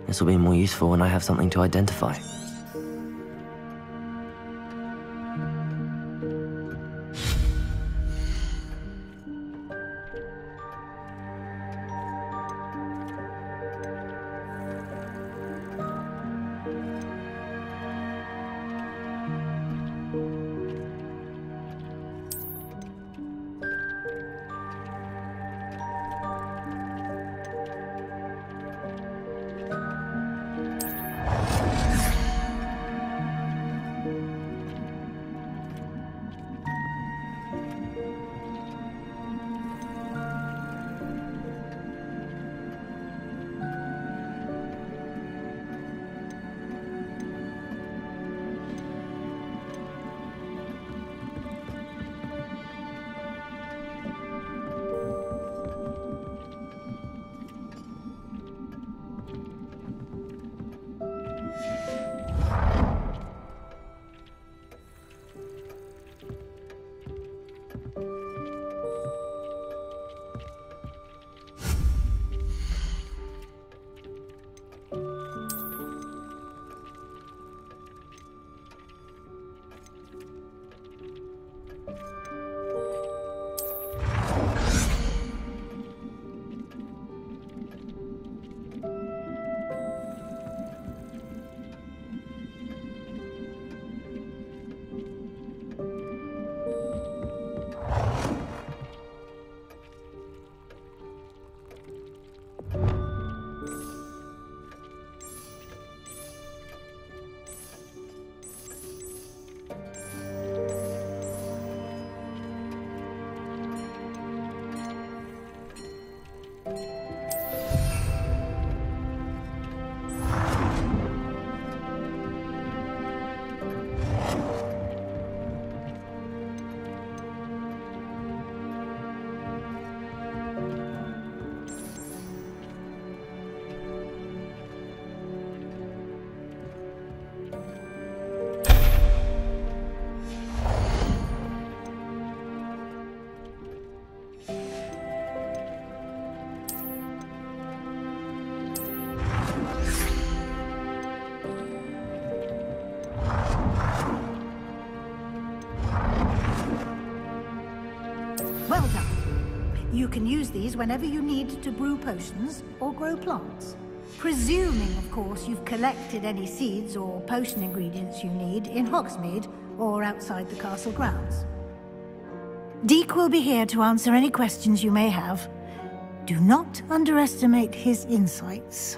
This will be more useful when I have something to identify. Well done. You can use these whenever you need to brew potions or grow plants. Presuming, of course, you've collected any seeds or potion ingredients you need in Hogsmeade or outside the castle grounds. Deek will be here to answer any questions you may have. Do not underestimate his insights.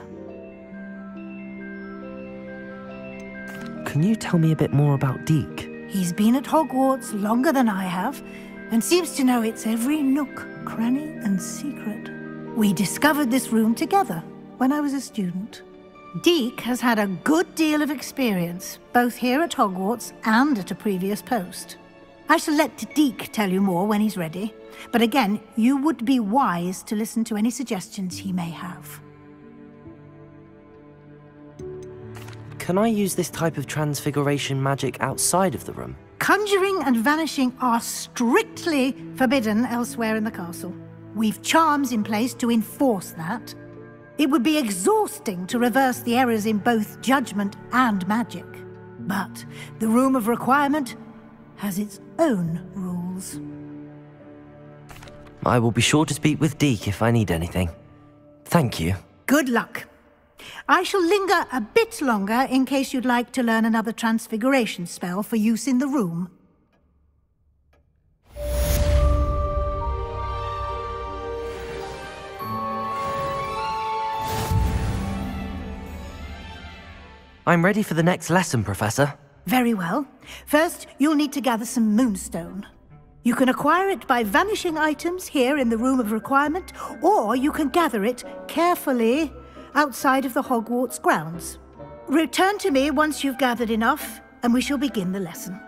Can you tell me a bit more about Deek? He's been at Hogwarts longer than I have, and seems to know its every nook, cranny, and secret. We discovered this room together when I was a student. Deek has had a good deal of experience, both here at Hogwarts and at a previous post. I shall let Deek tell you more when he's ready, but again, you would be wise to listen to any suggestions he may have. Can I use this type of transfiguration magic outside of the room? Conjuring and vanishing are strictly forbidden elsewhere in the castle. We've charms in place to enforce that. It would be exhausting to reverse the errors in both judgment and magic. But the Room of Requirement has its own rules. I will be sure to speak with Deek if I need anything. Thank you. Good luck. I shall linger a bit longer in case you'd like to learn another transfiguration spell for use in the room. I'm ready for the next lesson, Professor. Very well. First, you'll need to gather some moonstone. You can acquire it by vanishing items here in the Room of Requirement, or you can gather it carefully outside of the Hogwarts grounds. Return to me once you've gathered enough, and we shall begin the lesson.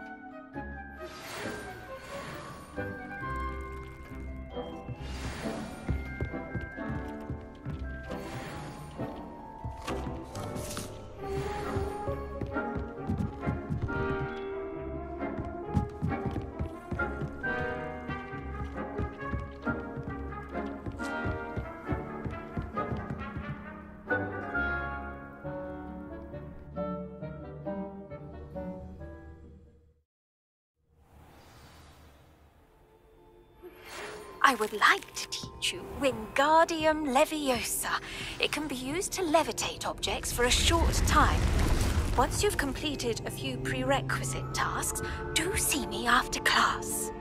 I would like to teach you Wingardium Leviosa. It can be used to levitate objects for a short time. Once you've completed a few prerequisite tasks, do see me after class.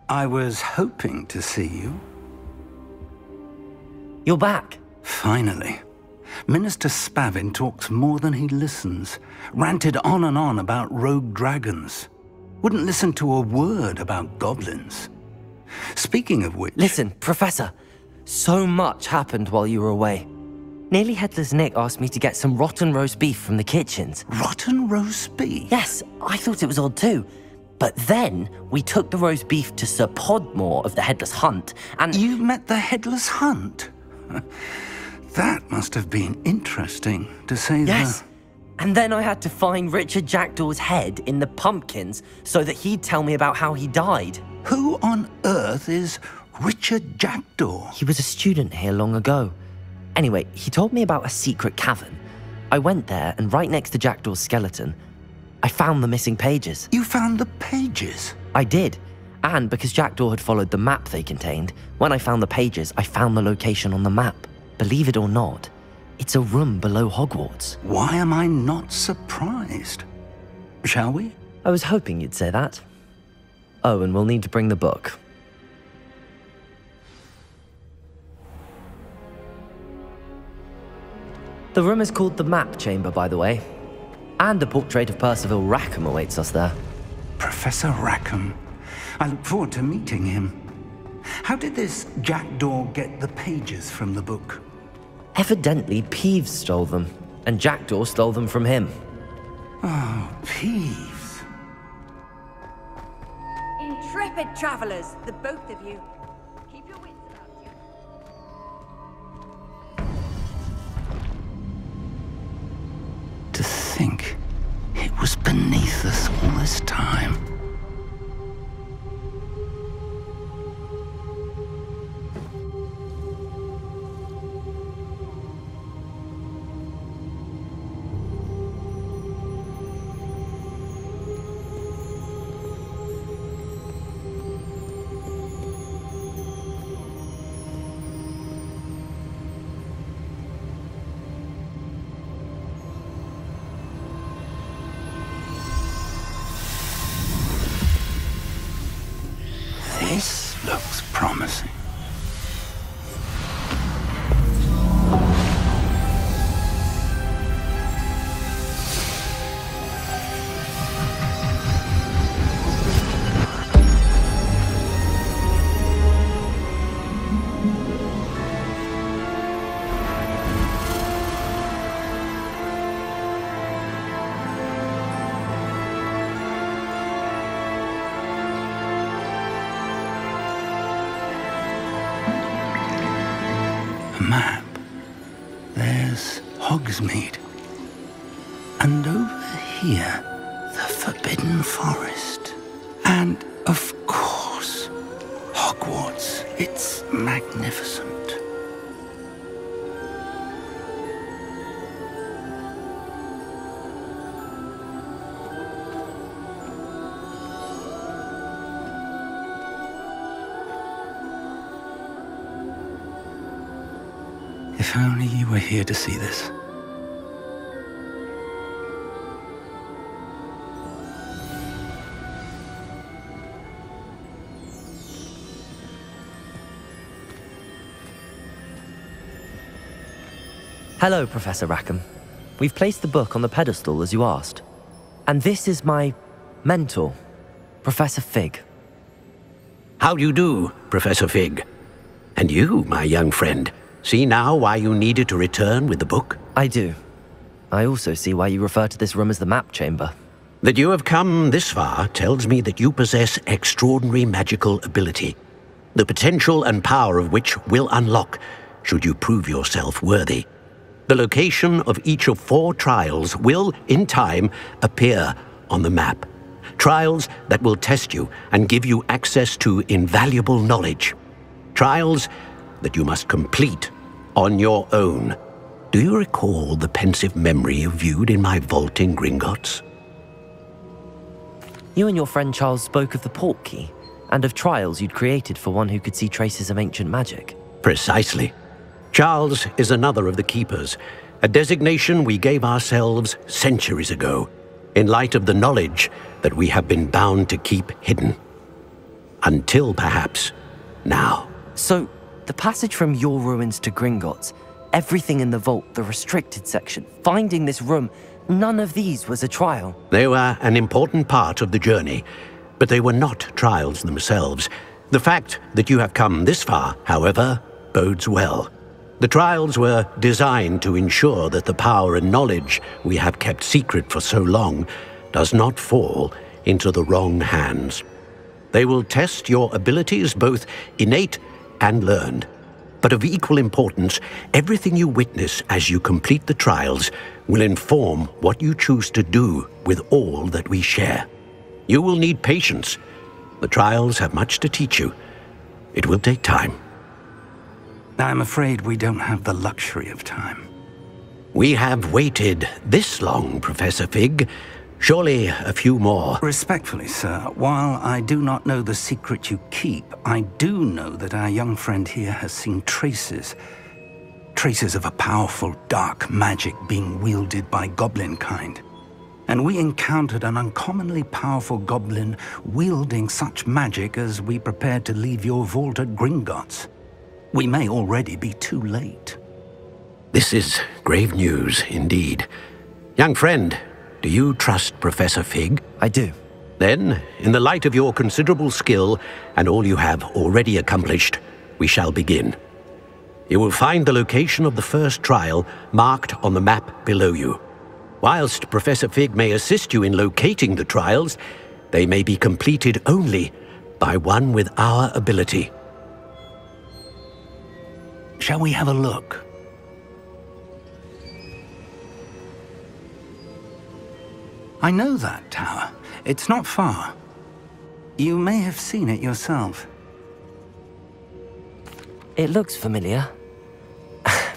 I was hoping to see you. You're back. Finally. Minister Spavin talks more than he listens. Ranted on and on about rogue dragons. Wouldn't listen to a word about goblins. Speaking of which... Listen, Professor. So much happened while you were away. Nearly Headless Nick asked me to get some rotten roast beef from the kitchens. Rotten roast beef? Yes, I thought it was odd too. But then we took the roast beef to Sir Podmore of the Headless Hunt, and... You met the Headless Hunt? That must have been interesting, to say the... Yes. And then I had to find Richard Jackdaw's head in the pumpkins so that he'd tell me about how he died. Who on earth is Richard Jackdaw? He was a student here long ago. Anyway, he told me about a secret cavern. I went there, and right next to Jackdaw's skeleton, I found the missing pages. You found the pages? I did. And because Jackdaw had followed the map they contained, when I found the pages, I found the location on the map. Believe it or not, it's a room below Hogwarts. Why am I not surprised? Shall we? I was hoping you'd say that. Oh, and we'll need to bring the book. The room is called the Map Chamber, by the way. And a portrait of Percival Rackham awaits us there. Professor Rackham. I look forward to meeting him. How did this Jackdaw get the pages from the book? Evidently, Peeves stole them, and Jackdaw stole them from him. Oh, Peeves. Intrepid travelers, the both of you. Keep your wits about you. To think it was beneath us all this time. A map. There's Hogsmeade. And over here, the Forbidden Forest. And, of course, Hogwarts. It's magnificent. If only you were here to see this. Hello, Professor Rackham. We've placed the book on the pedestal as you asked. And this is my mentor, Professor Fig. How do you do, Professor Fig? And you, my young friend, see now why you needed to return with the book? I do. I also see why you refer to this room as the map chamber. That you have come this far tells me that you possess extraordinary magical ability, the potential and power of which will unlock should you prove yourself worthy. The location of each of 4 trials will, in time, appear on the map. Trials that will test you and give you access to invaluable knowledge. Trials that you must complete on your own. Do you recall the pensive memory you viewed in my vault in Gringotts? You and your friend Charles spoke of the portkey and of trials you'd created for one who could see traces of ancient magic. Precisely. Charles is another of the Keepers, a designation we gave ourselves centuries ago, in light of the knowledge that we have been bound to keep hidden. Until, perhaps, now. So, the passage from your ruins to Gringotts, everything in the vault, the restricted section, finding this room, none of these was a trial. They were an important part of the journey, but they were not trials themselves. The fact that you have come this far, however, bodes well. The trials were designed to ensure that the power and knowledge we have kept secret for so long does not fall into the wrong hands. They will test your abilities, both innate and learned. But of equal importance, everything you witness as you complete the trials will inform what you choose to do with all that we share. You will need patience. The trials have much to teach you. It will take time. I'm afraid we don't have the luxury of time. We have waited this long, Professor Fig. Surely a few more. Respectfully, sir, while I do not know the secret you keep, I do know that our young friend here has seen traces of a powerful dark magic being wielded by goblin kind. And we encountered an uncommonly powerful goblin wielding such magic as we prepared to leave your vault at Gringotts. We may already be too late. This is grave news indeed. Young friend, do you trust Professor Fig? I do. Then, in the light of your considerable skill and all you have already accomplished, we shall begin. You will find the location of the first trial marked on the map below you. Whilst Professor Fig may assist you in locating the trials, they may be completed only by one with our ability. Shall we have a look? I know that tower. It's not far. You may have seen it yourself. It looks familiar.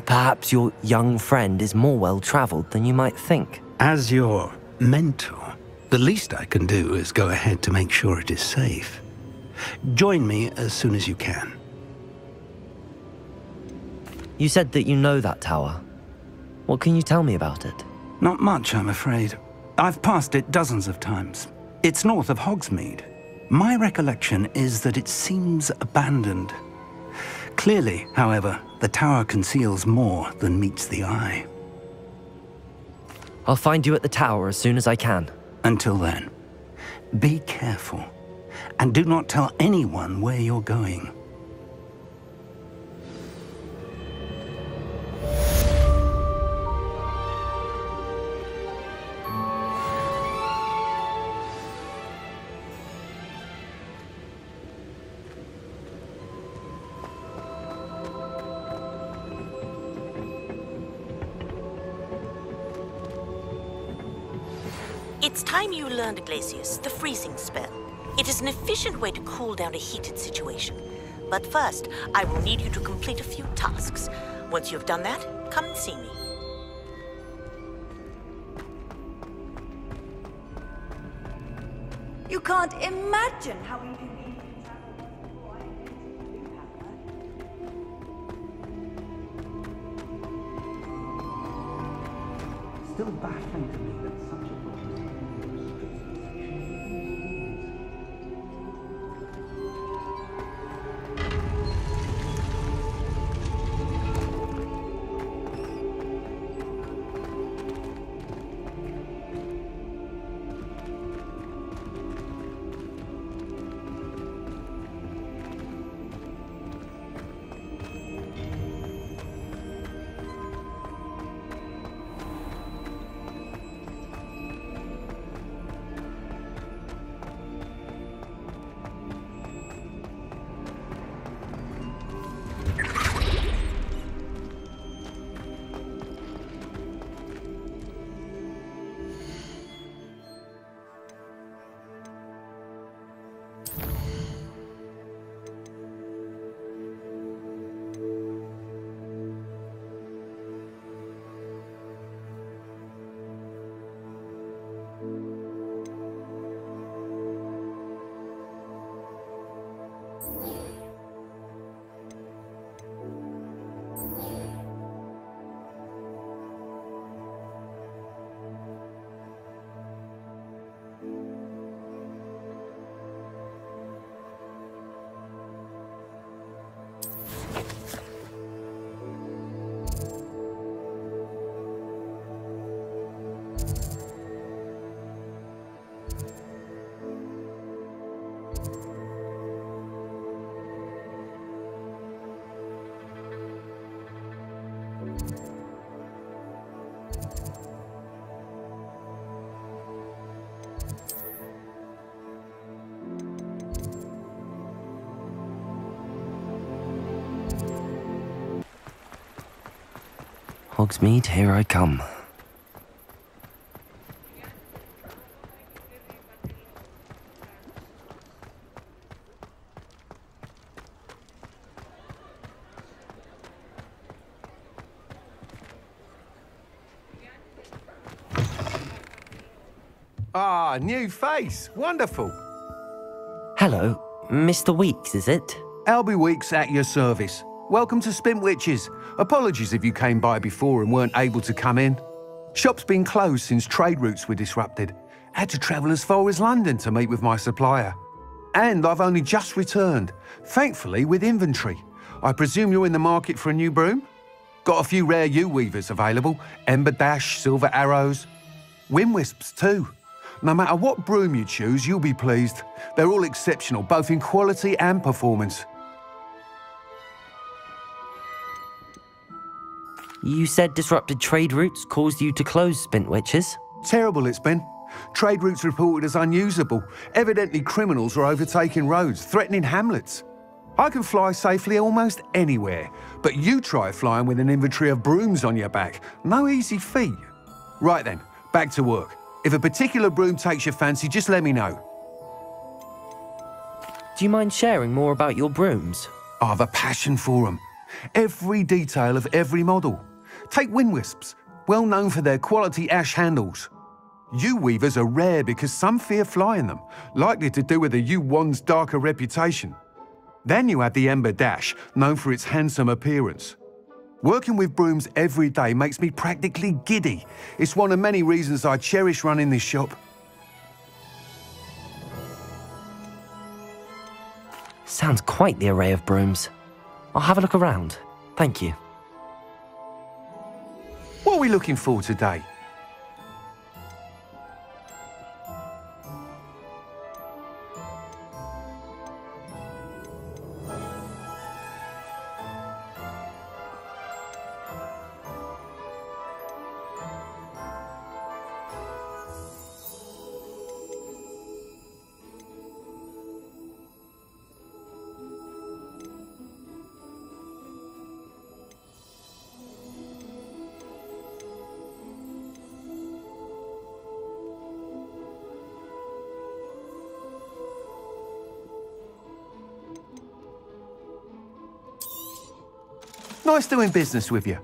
Perhaps your young friend is more well-traveled than you might think. As your mentor, the least I can do is go ahead to make sure it is safe. Join me as soon as you can. You said that you know that tower. What can you tell me about it? Not much, I'm afraid. I've passed it dozens of times. It's north of Hogsmeade. My recollection is that it seems abandoned. Clearly, however, the tower conceals more than meets the eye. I'll find you at the tower as soon as I can. Until then, be careful, and do not tell anyone where you're going. It's time you learned Glacius, the freezing spell. It is an efficient way to cool down a heated situation. But first, I will need you to complete a few tasks. Once you've done that, come and see me. You can't imagine how inconvenient travel is before I get to you, Papa. Still baffling to me that such a book is Hogsmeade, here I come. Ah, new face. Wonderful. Hello, Mr. Weeks, is it? Albie Weeks at your service. Welcome to Spintwitches. Apologies if you came by before and weren't able to come in. Shop's been closed since trade routes were disrupted. Had to travel as far as London to meet with my supplier. And I've only just returned, thankfully with inventory. I presume you're in the market for a new broom? Got a few rare U-weavers available. Ember Dash, Silver Arrows. Wind Wisps too. No matter what broom you choose, you'll be pleased. They're all exceptional, both in quality and performance. You said disrupted trade routes caused you to close Spintwitches? Terrible it's been. Trade routes reported as unusable. Evidently criminals are overtaking roads, threatening hamlets. I can fly safely almost anywhere, but you try flying with an inventory of brooms on your back. No easy feat. Right then, back to work. If a particular broom takes your fancy, just let me know. Do you mind sharing more about your brooms? I have a passion for them. Every detail of every model. Take Wind Wisps, well known for their quality ash handles. U-weavers are rare because some fear flying them, likely to do with the U-wand's darker reputation. Then you have the Ember Dash, known for its handsome appearance. Working with brooms every day makes me practically giddy. It's one of many reasons I cherish running this shop. Sounds quite the array of brooms. I'll have a look around. Thank you. What are we looking for today? Nice doing business with you.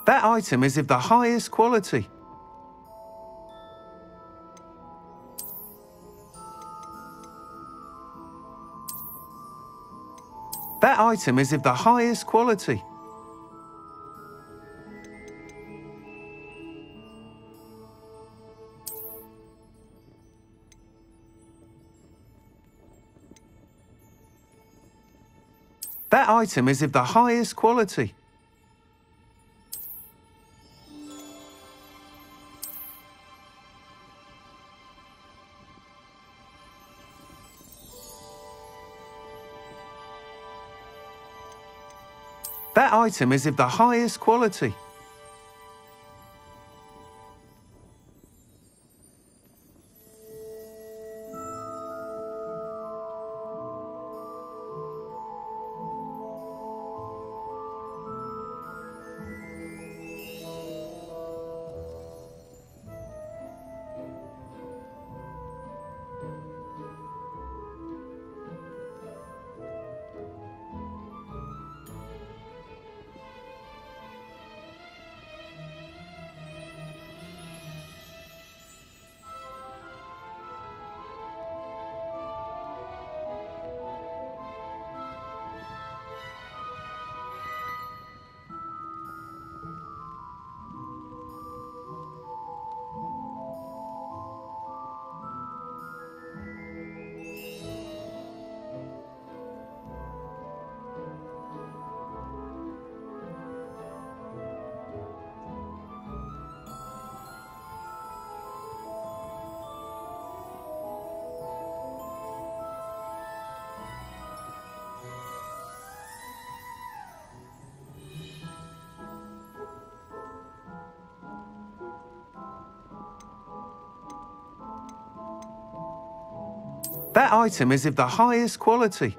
That item is of the highest quality. That item is of the highest quality. That item is of the highest quality. That item is of the highest quality. That item is of the highest quality.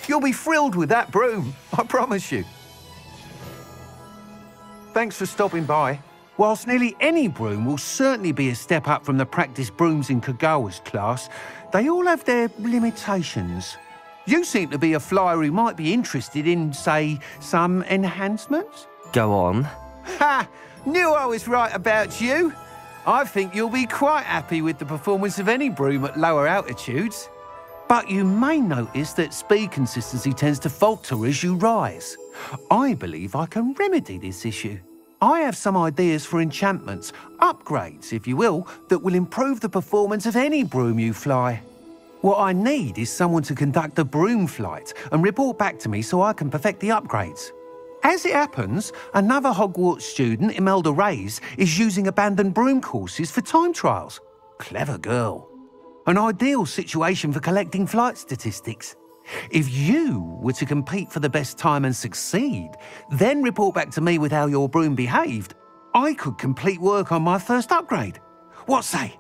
You'll be thrilled with that broom, I promise you. Thanks for stopping by. Whilst nearly any broom will certainly be a step up from the practice brooms in Kagawa's class, they all have their limitations. You seem to be a flyer who might be interested in, say, some enhancements? Go on. Ha! Knew I was right about you. I think you'll be quite happy with the performance of any broom at lower altitudes. But you may notice that speed consistency tends to falter as you rise. I believe I can remedy this issue. I have some ideas for enchantments, upgrades, if you will, that will improve the performance of any broom you fly. What I need is someone to conduct a broom flight and report back to me so I can perfect the upgrades. As it happens, another Hogwarts student, Imelda Reyes, is using abandoned broom courses for time trials. Clever girl. An ideal situation for collecting flight statistics. If you were to compete for the best time and succeed, then report back to me with how your broom behaved, I could complete work on my first upgrade. What say?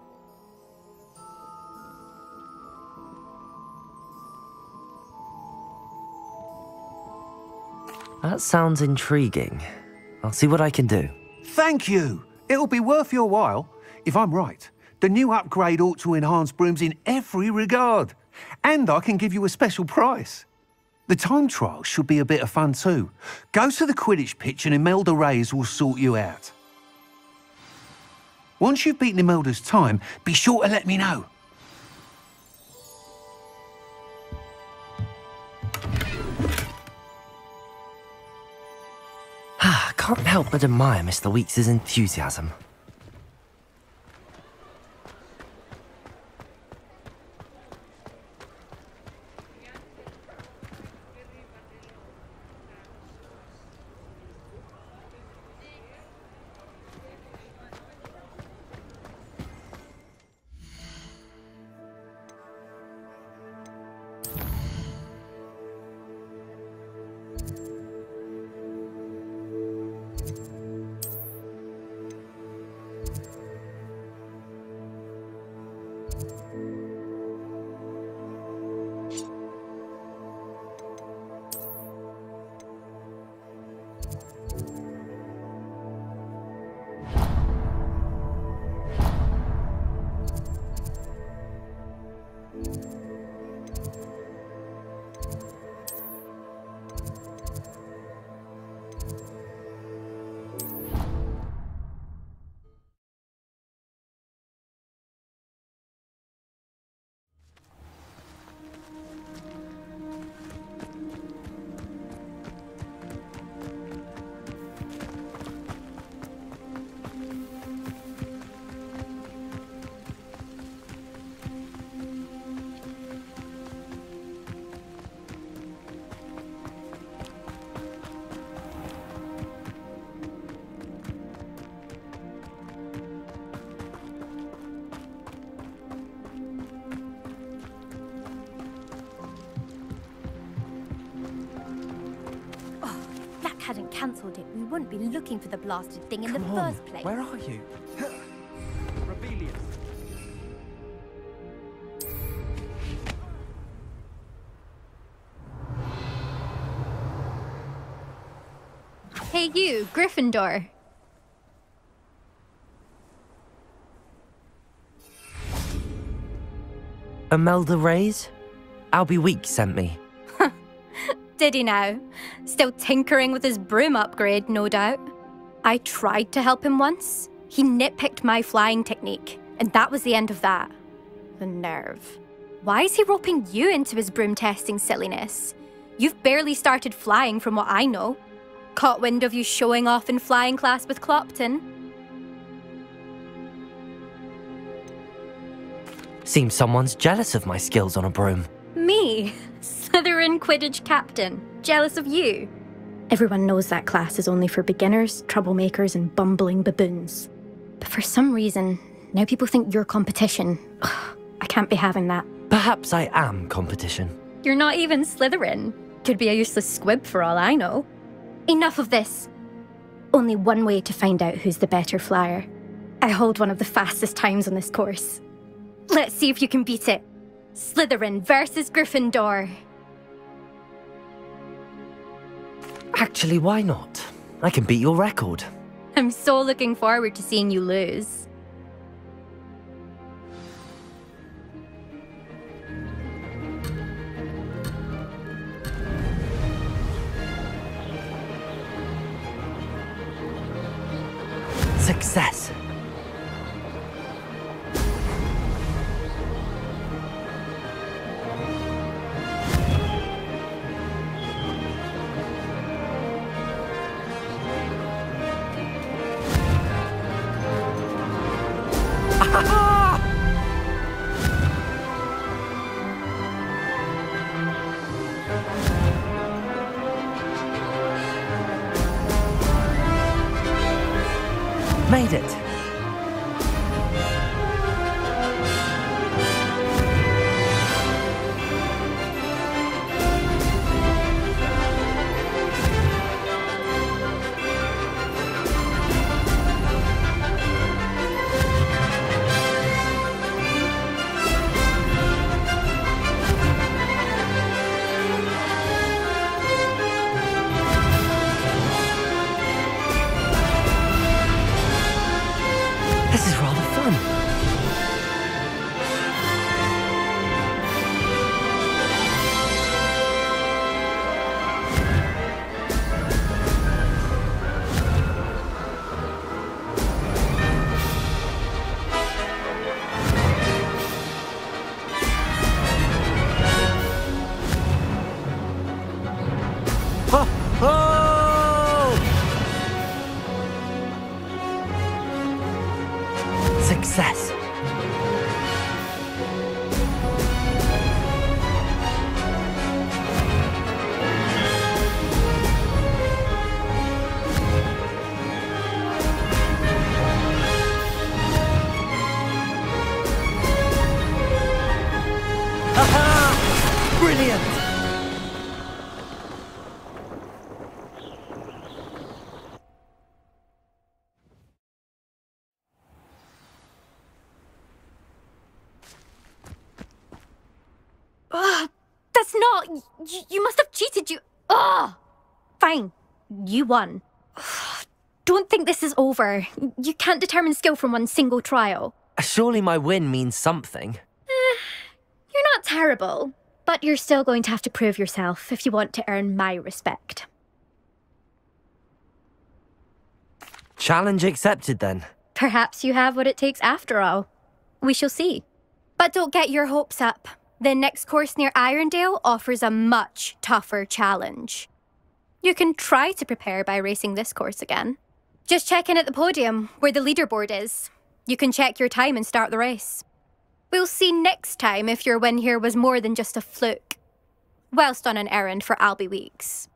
That sounds intriguing. I'll see what I can do. Thank you. It'll be worth your while. If I'm right, the new upgrade ought to enhance brooms in every regard. And I can give you a special price. The time trial should be a bit of fun too. Go to the Quidditch pitch and Imelda Reyes will sort you out. Once you've beaten Imelda's time, be sure to let me know. Can't help but admire Mr. Weeks' enthusiasm. hadn't cancelled it, we wouldn't be looking for the blasted thing in the first place. Where are you? Rebellious. Hey you, Gryffindor. Imelda Reyes? Albie Weeks sent me. Did he now? Still tinkering with his broom upgrade, no doubt. I tried to help him once. He nitpicked my flying technique, and that was the end of that. The nerve. Why is he roping you into his broom testing silliness? You've barely started flying from what I know. Caught wind of you showing off in flying class with Clopton. Seems someone's jealous of my skills on a broom. Me? Slytherin Quidditch captain. Jealous of you? Everyone knows that class is only for beginners, troublemakers, and bumbling baboons. But for some reason, now people think you're competition. Ugh, I can't be having that. Perhaps I am competition. You're not even Slytherin. Could be a useless squib for all I know. Enough of this. Only one way to find out who's the better flyer. I hold one of the fastest times on this course. Let's see if you can beat it. Slytherin versus Gryffindor. Actually, why not? I can beat your record. I'm so looking forward to seeing you lose. Success. Made it. This is rather fun. Success. Aha! Brilliant! That's not... You must have cheated, you... Ugh! Fine. You won. Don't think this is over. You can't determine skill from one single trial. Surely my win means something. You're not terrible, but you're still going to have to prove yourself if you want to earn my respect. Challenge accepted then. Perhaps you have what it takes after all. We shall see. But don't get your hopes up. The next course near Irondale offers a much tougher challenge. You can try to prepare by racing this course again. Just check in at the podium, where the leaderboard is. You can check your time and start the race. We'll see next time if your win here was more than just a fluke. Whilst on an errand for Albie Weeks.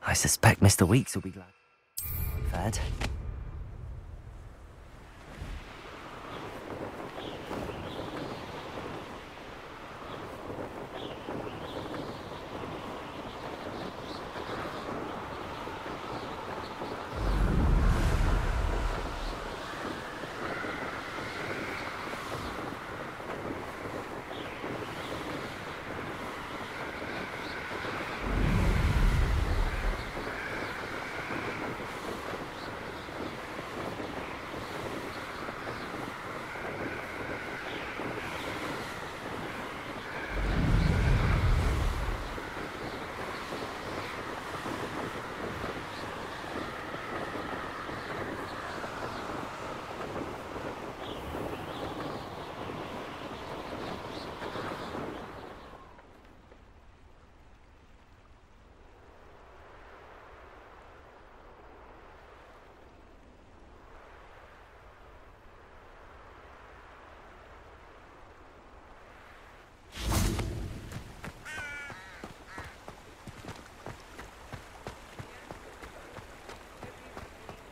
I suspect Mr. Weeks will be glad. Fed.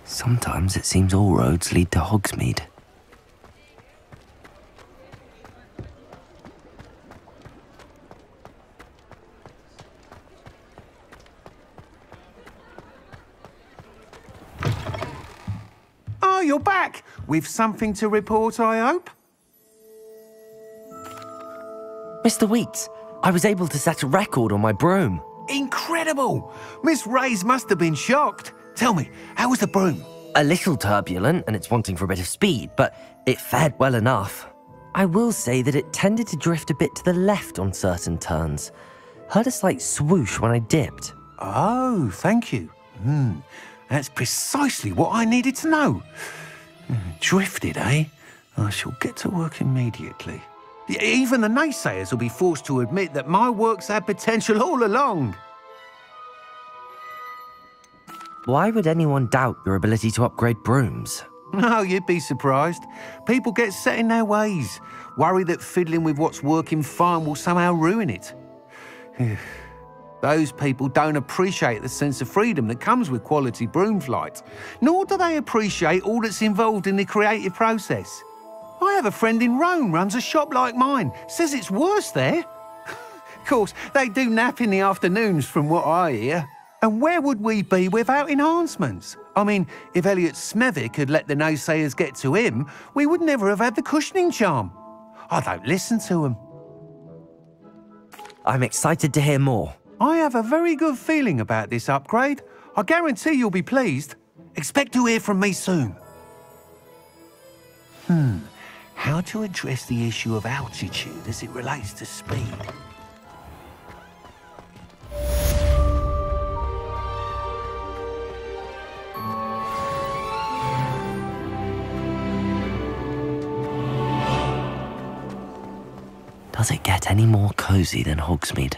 Sometimes it seems all roads lead to Hogsmeade. Oh, you're back! With something to report, I hope? Mr. Weeks, I was able to set a record on my broom. Incredible! Miss Reyes must have been shocked. Tell me, how was the broom? A little turbulent, and it's wanting for a bit of speed, but it fared well enough. I will say that it tended to drift a bit to the left on certain turns. Heard a slight swoosh when I dipped. Oh, thank you. That's precisely what I needed to know. Drifted, eh? I shall get to work immediately. Even the naysayers will be forced to admit that my work's had potential all along. Why would anyone doubt your ability to upgrade brooms? No, you'd be surprised. People get set in their ways, worry that fiddling with what's working fine will somehow ruin it. Those people don't appreciate the sense of freedom that comes with quality broom flight, nor do they appreciate all that's involved in the creative process. I have a friend in Rome runs a shop like mine, says it's worse there. Of course, they do nap in the afternoons from what I hear. And where would we be without enhancements? I mean, if Elliot Smethwick had let the naysayers get to him, we would never have had the cushioning charm. I don't listen to them. I'm excited to hear more. I have a very good feeling about this upgrade. I guarantee you'll be pleased. Expect to hear from me soon. How to address the issue of altitude as it relates to speed? Does it get any more cozy than Hogsmeade?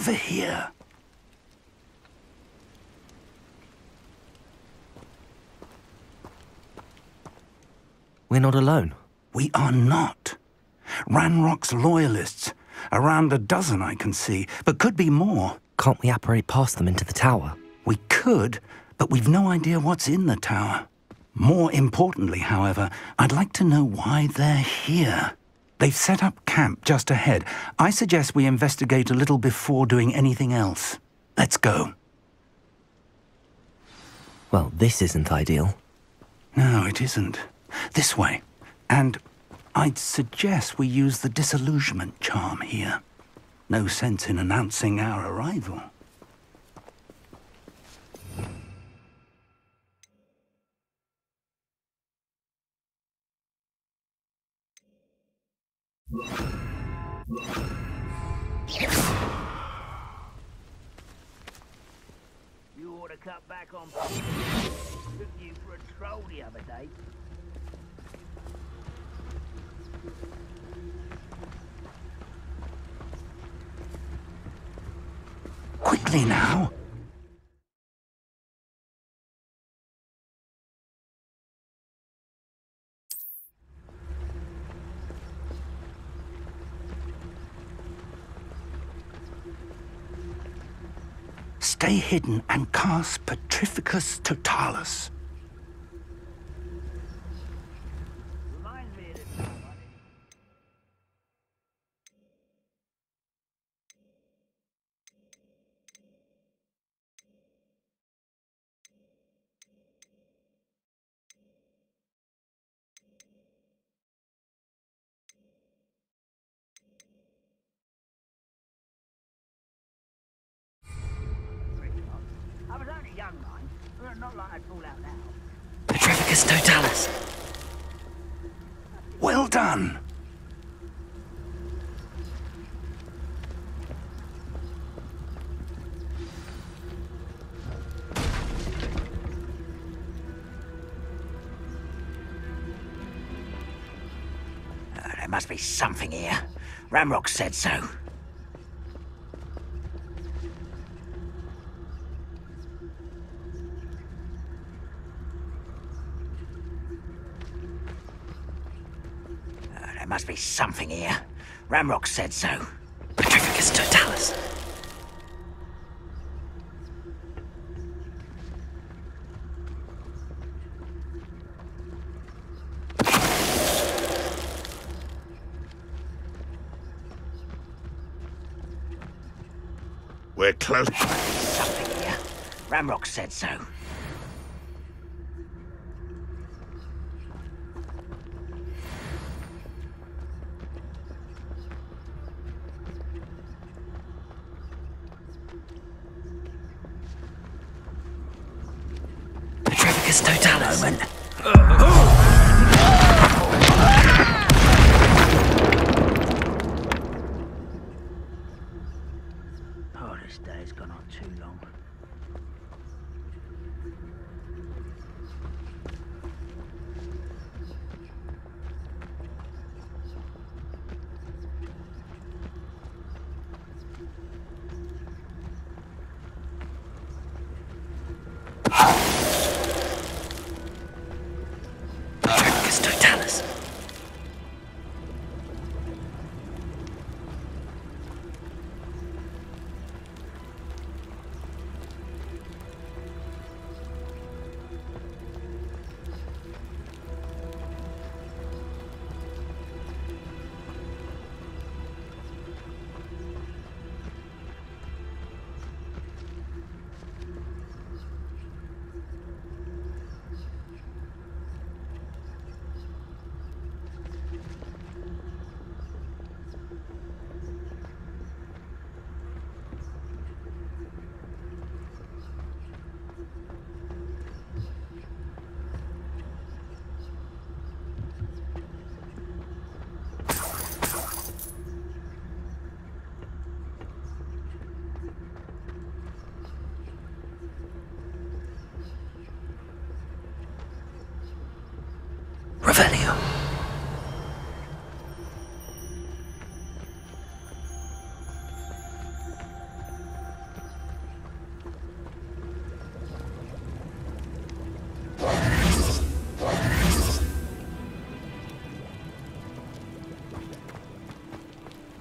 over here. We're not alone. We are not. Ranrock's loyalists. Around a dozen I can see, but could be more. Can't we apparate past them into the tower? We could, but we've no idea what's in the tower. More importantly, however, I'd like to know why they're here. They've set up camp just ahead. I suggest we investigate a little before doing anything else. Let's go. Well, this isn't ideal. No, it isn't. This way. And I'd suggest we use the disillusionment charm here. No sense in announcing our arrival. You ought to cut back on took you for a troll the other day. Quickly now. Stay hidden and cast Petrificus Totalis. Reminds me of this one. I was only young, mind. Not like I'd fall out now. Petrificus Totalis. Well done. There must be something here. Ramrock said so. There must be something here. Ramrock said so. Petrificus Totalis. We're close. Something here. Ramrock said so. Petrificus Totalis. Moment. Oh, this day's gone on too long.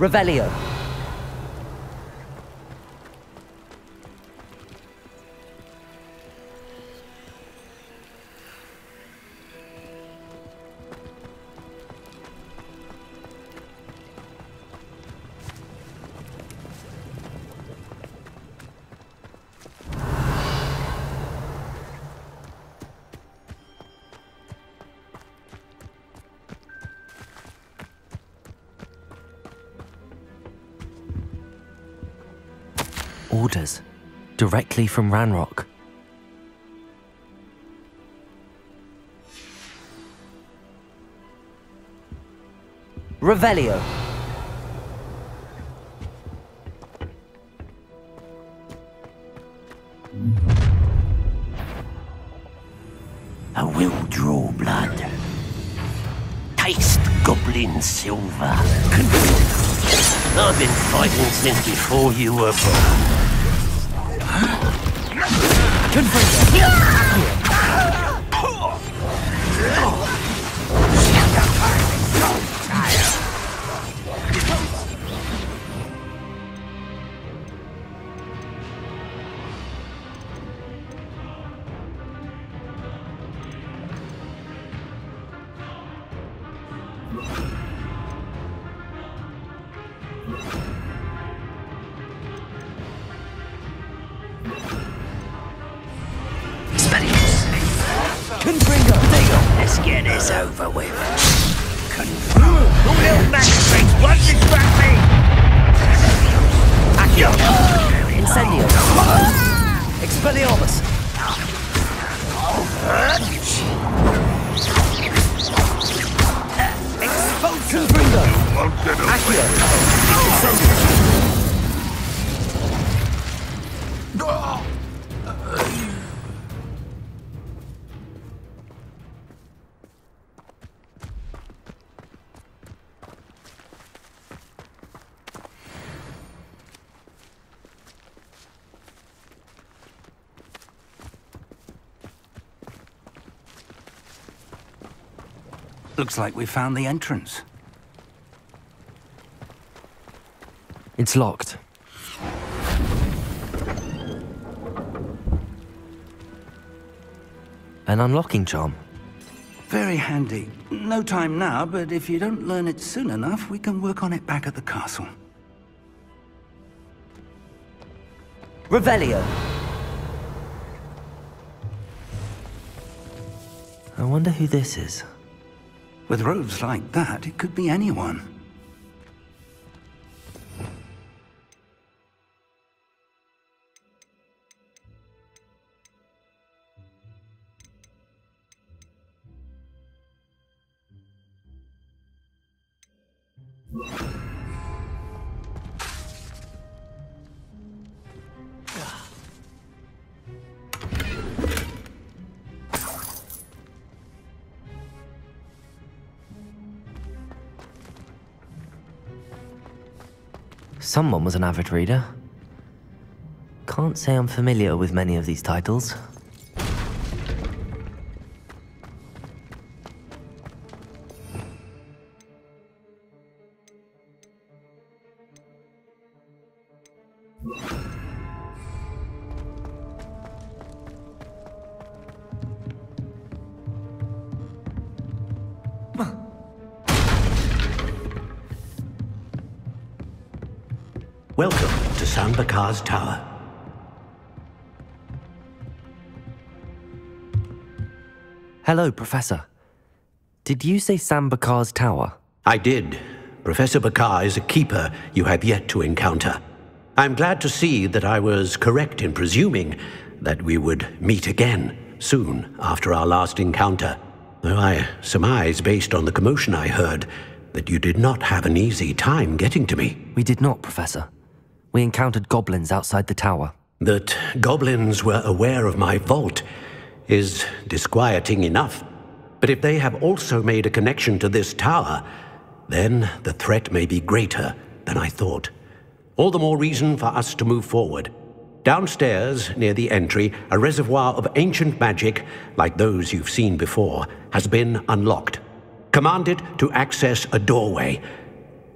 Revelio. Orders. Directly from Ranrock. Revelio. I will draw blood. Taste goblin silver. I've been fighting since before you were born. Let's get this over with. Who little magistrates won't distract me? Accio. Incendio. Expelliarmus. Expulsion. Accio. Incendio. Looks like we found the entrance. It's locked. An unlocking charm. Very handy. No time now, but if you don't learn it soon enough, we can work on it back at the castle. Revelio. I wonder who this is. With robes like that, it could be anyone. Someone was an avid reader. Can't say I'm familiar with many of these titles. Welcome to Sambakar's Tower. Hello, Professor. Did you say Sambakar's Tower? I did. Professor Bakar is a keeper you have yet to encounter. I'm glad to see that I was correct in presuming that we would meet again soon after our last encounter. Though I surmise, based on the commotion I heard, that you did not have an easy time getting to me. We did not, Professor. We encountered goblins outside the tower. That goblins were aware of my vault is disquieting enough. But if they have also made a connection to this tower, then the threat may be greater than I thought. All the more reason for us to move forward. Downstairs, near the entry, a reservoir of ancient magic, like those you've seen before, has been unlocked. Commanded to access a doorway.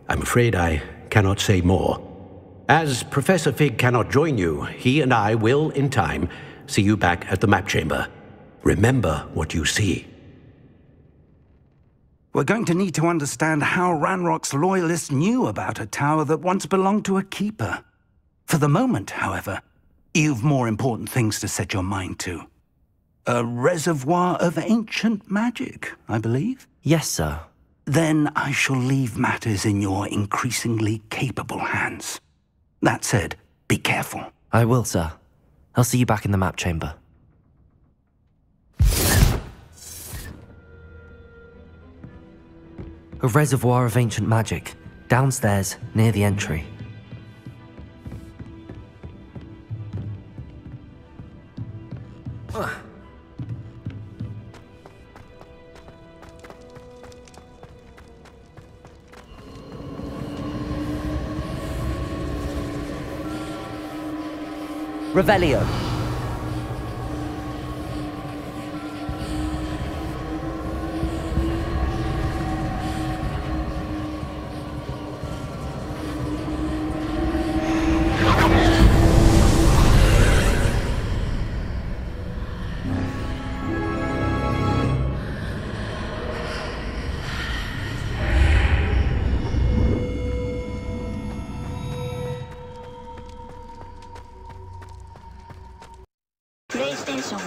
I'm afraid I cannot say more. As Professor Fig cannot join you, he and I will, in time, see you back at the map chamber. Remember what you see. We're going to need to understand how Ranrock's loyalists knew about a tower that once belonged to a keeper. For the moment, however, you've more important things to set your mind to. A reservoir of ancient magic, I believe? Yes, sir. Then I shall leave matters in your increasingly capable hands. That said, be careful. I will, sir. I'll see you back in the map chamber. A reservoir of ancient magic, downstairs, near the entry. Revelio. PlayStation